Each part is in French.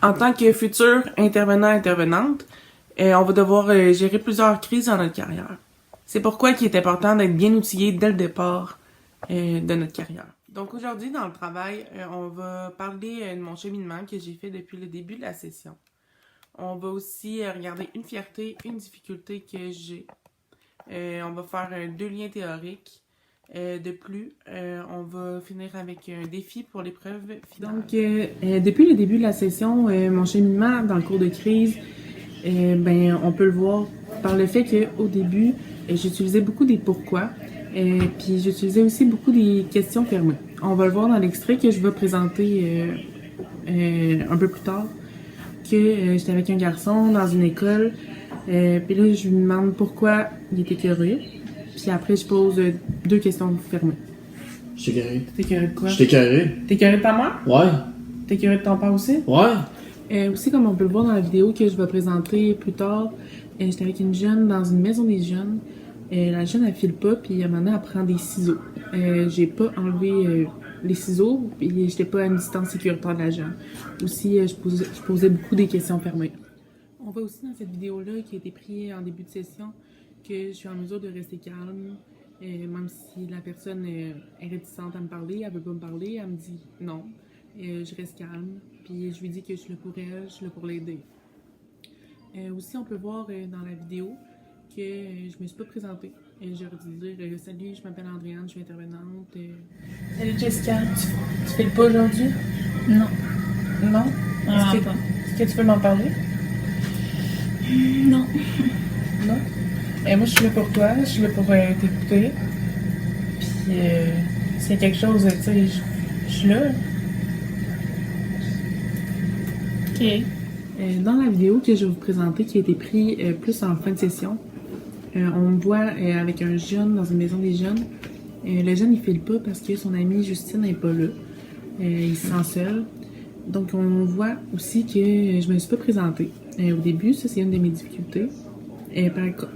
En tant que futur intervenant-intervenante, on va devoir gérer plusieurs crises dans notre carrière. C'est pourquoi il est important d'être bien outillé dès le départ de notre carrière. Donc aujourd'hui, dans le travail, on va parler de mon cheminement que j'ai fait depuis le début de la session. On va aussi regarder une fierté, une difficulté que j'ai. On va faire 2 liens théoriques. De plus, on va finir avec un défi pour l'épreuve finale. Donc, depuis le début de la session, mon cheminement dans le cours de crise, on peut le voir par le fait qu'au début, j'utilisais beaucoup des pourquoi, puis j'utilisais aussi beaucoup des questions fermées. On va le voir dans l'extrait que je vais présenter un peu plus tard, que j'étais avec un garçon dans une école, puis là, je lui demande pourquoi il était curieux. Puis après, je pose 2 questions fermées. Je t'ai carré. T'es curieux de quoi? Je t'ai carré. T'es curieux de ta mère? Ouais. T'es curieux de ton père aussi? Ouais. Aussi, comme on peut le voir dans la vidéo que je vais présenter plus tard, j'étais avec une jeune dans une maison des jeunes. La jeune, elle file pas, puis à un moment donné, elle prend des ciseaux. J'ai pas enlevé les ciseaux, puis j'étais pas à une distance sécuritaire de la jeune. Aussi, je posais beaucoup des questions fermées. On voit aussi dans cette vidéo-là, qui a été prise en début de session, que je suis en mesure de rester calme, même si la personne est réticente à me parler, elle veut pas me parler, elle me dit non. Je reste calme, puis je lui dis que je suis là pour elle, je suis là pour l'aider. Aussi, on peut voir dans la vidéo que je me suis pas présentée. J'aurais dû dire salut, je m'appelle Andréane, je suis intervenante. Salut Jessica, tu fais le pas aujourd'hui? Non. Non? Est-ce que tu peux m'en parler? Non. Non? Moi, je suis là pour toi, je suis là pour t'écouter. Puis, s'il y a quelque chose, tu sais, je suis là. Ok. Dans la vidéo que je vais vous présenter, qui a été prise plus en fin de session, on me voit avec un jeune dans une maison des jeunes. Le jeune, il file pas parce que son amie Justine n'est pas là. Il se sent seul. Donc, on voit aussi que je me suis pas présentée. Au début, ça, c'est une de mes difficultés.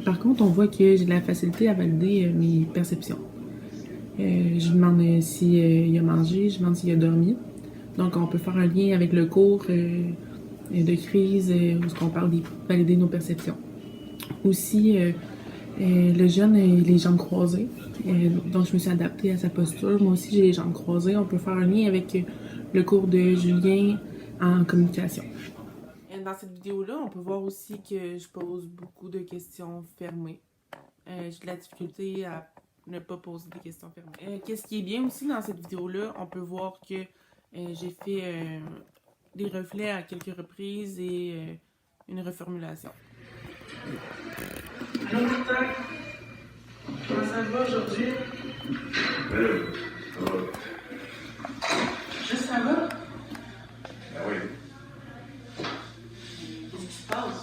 Par contre, on voit que j'ai de la facilité à valider mes perceptions. Je lui demande s'il a mangé, je lui demande s'il a dormi. Donc, on peut faire un lien avec le cours de crise où on parle de valider nos perceptions. Aussi, le jeune a les jambes croisées. Donc, je me suis adaptée à sa posture. Moi aussi, j'ai les jambes croisées. On peut faire un lien avec le cours de Julien en communication. Dans cette vidéo-là, on peut voir aussi que je pose beaucoup de questions fermées. J'ai de la difficulté à ne pas poser des questions fermées. Qu'est-ce qui est bien aussi dans cette vidéo-là, on peut voir que j'ai fait des reflets à quelques reprises et une reformulation. Allô, Martin? Comment ça va aujourd'hui? Ça va. Juste ça va? Ben oui. Qu'est-ce qui se passe?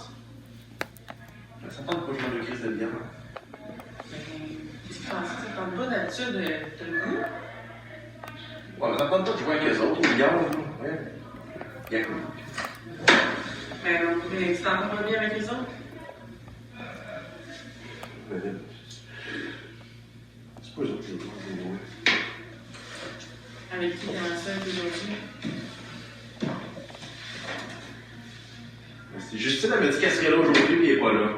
Ça tente pas que je me crise de bière. Qu'est-ce qui se passe? Ça tente pas d'habitude, t'as le goût? Ouais, mais ça tente pas de jouer avec les autres, les gars. Ouais. Bien cool. Mais tu t'entends pas bien avec les autres? C'est pas eux autres, c'est moi. Avec qui t'aimerais ça être aujourd'hui? Si Justine elle m'a dit qu'elle serait là aujourd'hui, puis elle est pas là.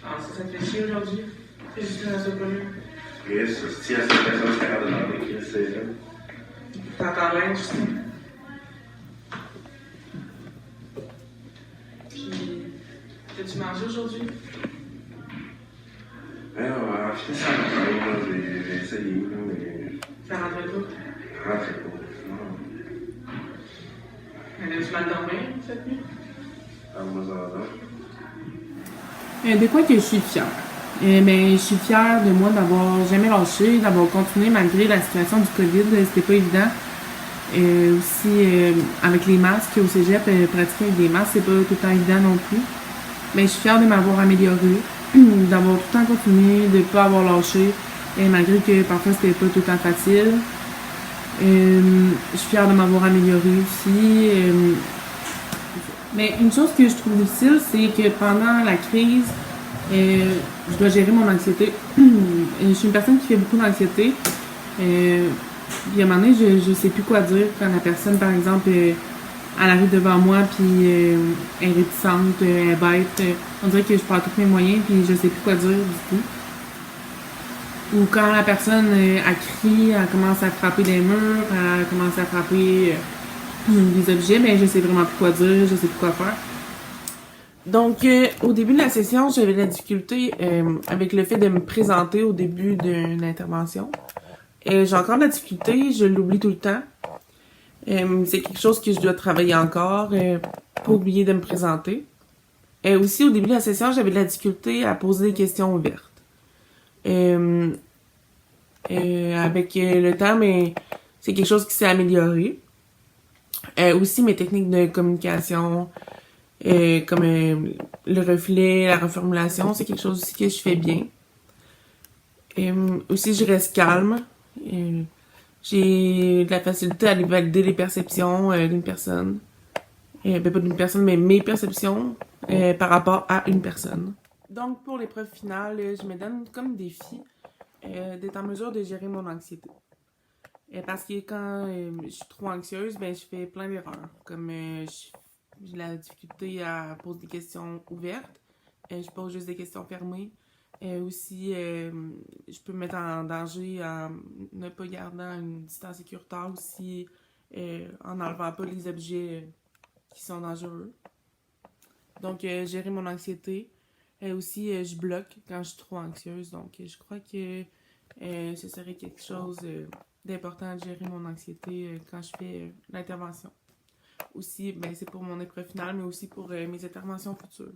Ah, ça te fait chier aujourd'hui? Que Justine elle soit pas là? Chris, si elle serait personne, c'est capable de demander Chris, c'est là. T'entends bien, Justine? Puis, t'as-tu mangé aujourd'hui? Ben, je fais ça encore, j'ai essayé, mais. Ça rentrait pas? Rentrait pas. Non. Elle a du mal dormir cette nuit? Ah, moi, ça va. De quoi que je suis fière? Je suis fière de moi d'avoir jamais lâché, d'avoir continué malgré la situation du COVID, c'était pas évident. Aussi, avec les masques au cégep, pratiquer avec des masques, c'est pas tout le temps évident non plus. Mais je suis fière de m'avoir améliorée, d'avoir tout le temps continué, de pas avoir lâché, malgré que parfois c'était pas tout le temps facile. Je suis fière de m'avoir améliorée aussi. Mais une chose que je trouve difficile, c'est que pendant la crise, je dois gérer mon anxiété. Je suis une personne qui fait beaucoup d'anxiété. Puis à un moment donné, je sais plus quoi dire quand la personne, par exemple, elle arrive devant moi, puis elle est réticente, elle est bête. On dirait que je perds tous mes moyens, puis je sais plus quoi dire du tout. Ou quand la personne, elle crie, elle commence à frapper des murs, elle commence à frapper des objets, mais je sais vraiment plus quoi dire, je sais plus quoi faire. Donc, au début de la session, j'avais de la difficulté avec le fait de me présenter au début d'une intervention. J'ai encore de la difficulté, je l'oublie tout le temps. C'est quelque chose que je dois travailler encore, pas oublier de me présenter. Aussi, au début de la session, j'avais de la difficulté à poser des questions ouvertes. Avec le temps, mais c'est quelque chose qui s'est amélioré. Aussi, mes techniques de communication, comme le reflet, la reformulation, c'est quelque chose aussi que je fais bien. Aussi, je reste calme. J'ai de la facilité à aller valider les perceptions d'une personne. Pas d'une personne, mais mes perceptions par rapport à une personne. Donc, pour l'épreuve finale, je me donne comme défi d'être en mesure de gérer mon anxiété. Parce que quand je suis trop anxieuse, ben je fais plein d'erreurs. Comme j'ai la difficulté à poser des questions ouvertes. Je pose juste des questions fermées. Aussi, je peux me mettre en danger en ne pas gardant une distance sécuritaire aussi, en n'enlevant pas les objets qui sont dangereux. Donc, gérer mon anxiété. Aussi, je bloque quand je suis trop anxieuse. Donc, je crois que ce serait quelque chose d'important de gérer mon anxiété quand je fais l'intervention. Aussi, ben, c'est pour mon épreuve finale, mais aussi pour mes interventions futures.